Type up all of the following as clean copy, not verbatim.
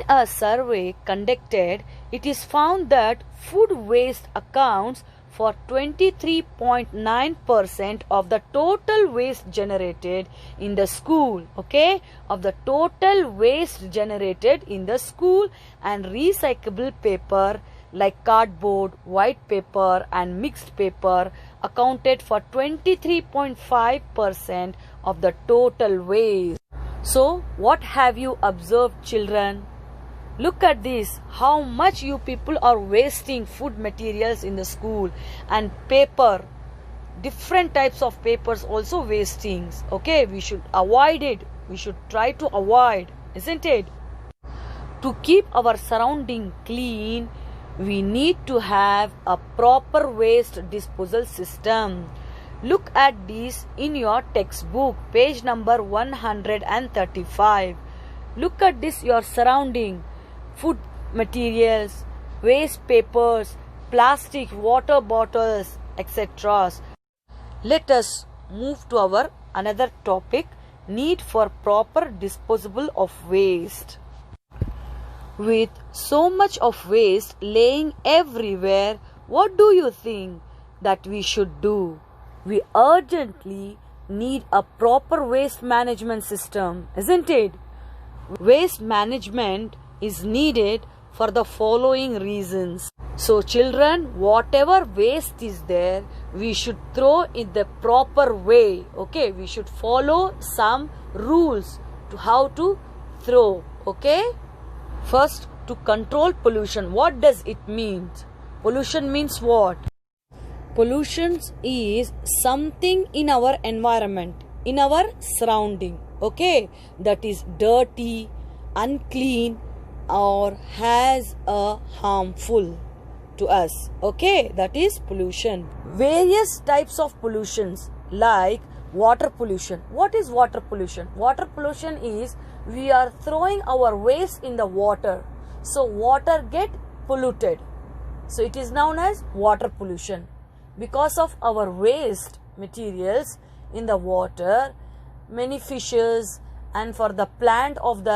a survey conducted, it is found that food waste accounts for 23.9% of the total waste generated in the school. Okay, of the total waste generated in the school, and recyclable paper like cardboard, white paper and mixed paper accounted for 23.5% of the total waste. So what have you observed, children? Look at this, how much you people are wasting food materials in the school, and paper, different types of papers also wasting. Okay, we should avoid it. We should try to avoid, isn't it? To keep our surrounding clean, we need to have a proper waste disposal system. Look at this in your textbook, page number 135. Look at this, your surrounding. Food materials, waste papers, plastic, water bottles, etc. Let us move to our another topic, need for proper disposal of waste. With so much of waste laying everywhere, what do you think that we should do? We urgently need a proper waste management system, isn't it? Waste management is needed for the following reasons. So children, whatever waste is there, we should throw in the proper way. Okay, we should follow some rules to how to throw. Okay, first, to control pollution. What does it mean? Pollution means what? Pollution is something in our environment, in our surrounding, okay, that is dirty, unclean, or has a harmful to us. Okay, that is pollution. Various types of pollutions like water pollution. What is water pollution? Water pollution is we are throwing our waste in the water, so water get polluted. So it is known as water pollution. Because of our waste materials in the water, many fishes and for the plant of the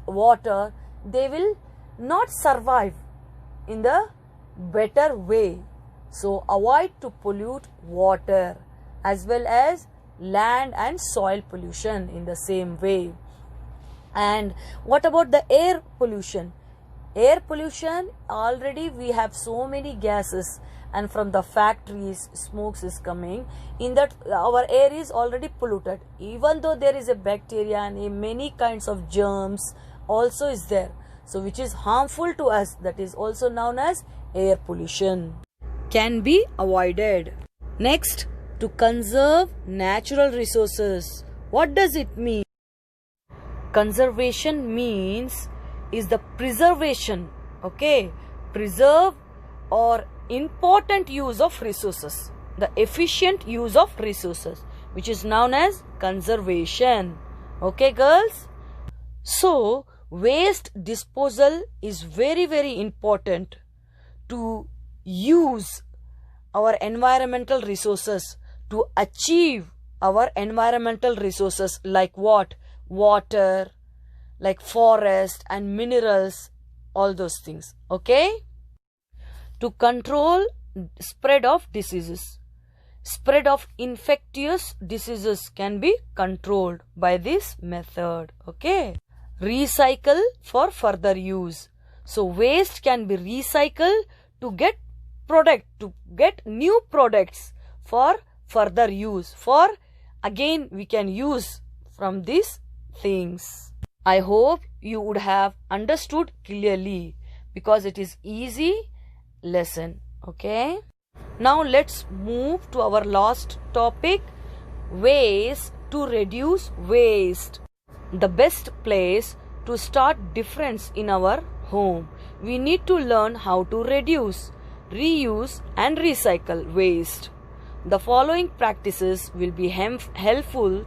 water, they will not survive in the better way. So avoid to pollute water as well as land and soil pollution in the same way. And what about the air pollution? Air pollution, already we have so many gases, and from the factories smokes is coming, in that our air is already polluted, even though there is a bacteria and many kinds of germs also is there, so which is harmful to us, that is also known as air pollution, can be avoided. Next, to conserve natural resources. What does it mean? Conservation means is the preservation, okay, preserve or important use of resources, the efficient use of resources, which is known as conservation. Okay, girls? So waste disposal is very, very important to use our environmental resources, to achieve our environmental resources like what? Water, like forest and minerals, all those things. Okay? To control spread of diseases. Spread of infectious diseases can be controlled by this method. Okay? Recycle for further use. So waste can be recycled to get new products for further use. For again we can use from these things. I hope you would have understood clearly because it is easy lesson. Okay, now let's move to our last topic, ways to reduce waste. The best place to start difference in our home. We need to learn how to reduce, reuse and recycle waste. The following practices will be helpful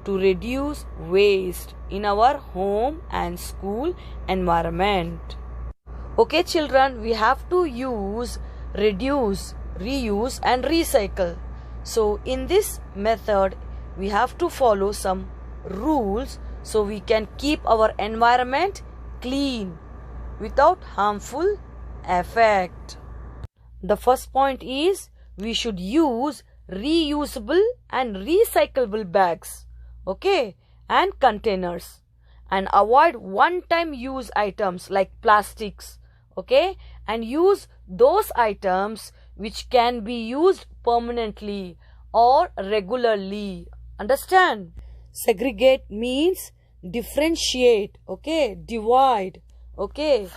to reduce waste in our home and school environment. Okay, children, we have to use, reduce, reuse and recycle. So in this method, we have to follow some rules so we can keep our environment clean without harmful effect. The first point is we should use reusable and recyclable bags, okay, and containers, and avoid one-time use items like plastics, okay, and use those items which can be used permanently or regularly. Understand? Segregate means differentiate, okay, divide, okay,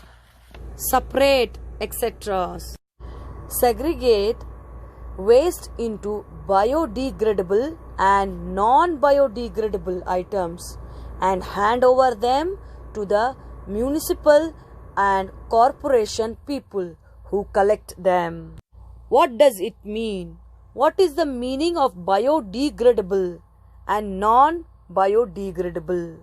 separate, etc. Segregate waste into biodegradable and non-biodegradable items and hand over them to the municipal and corporation people who collect them. What does it mean? What is the meaning of biodegradable and non-biodegradable?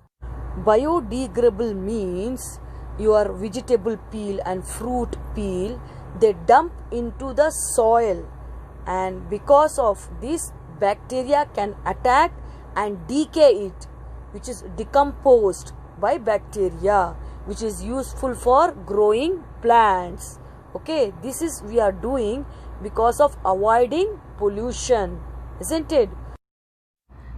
Biodegradable means your vegetable peel and fruit peel, they dump into the soil, and because of this, bacteria can attack and decay it, which is decomposed by bacteria, which is useful for growing plants. Okay, this is we are doing because of avoiding pollution, isn't it?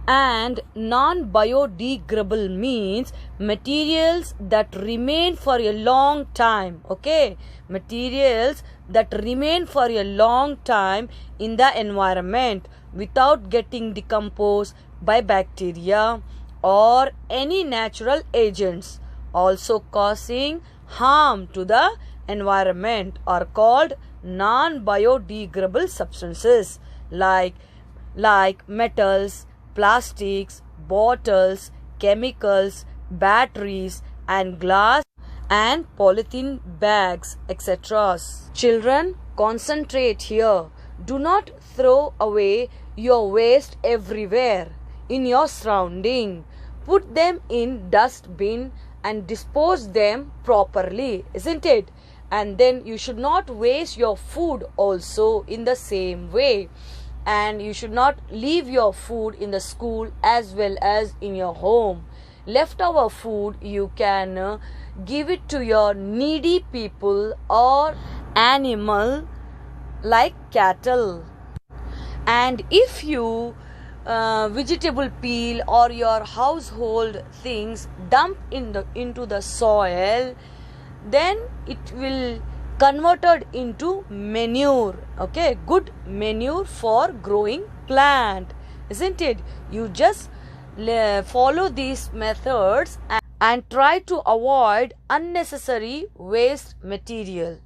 And non-biodegradable means materials that remain for a long time, okay, materials that remain for a long time in the environment without getting decomposed by bacteria or any natural agents, also causing harm to the environment, are called non-biodegradable substances like metals, plastics, bottles, chemicals, batteries, and glass and polythene bags, etc. Children, concentrate here. Do not throw away your waste everywhere in your surrounding. Put them in dustbin and dispose them properly, isn't it? And then you should not waste your food also in the same way. And you should not leave your food in the school as well as in your home. Leftover food you can give it to your needy people or animal like cattle. And if you vegetable peel or your household things dump into the soil, then it will converted into manure, okay, good manure for growing plant, isn't it? You just follow these methods and try to avoid unnecessary waste material.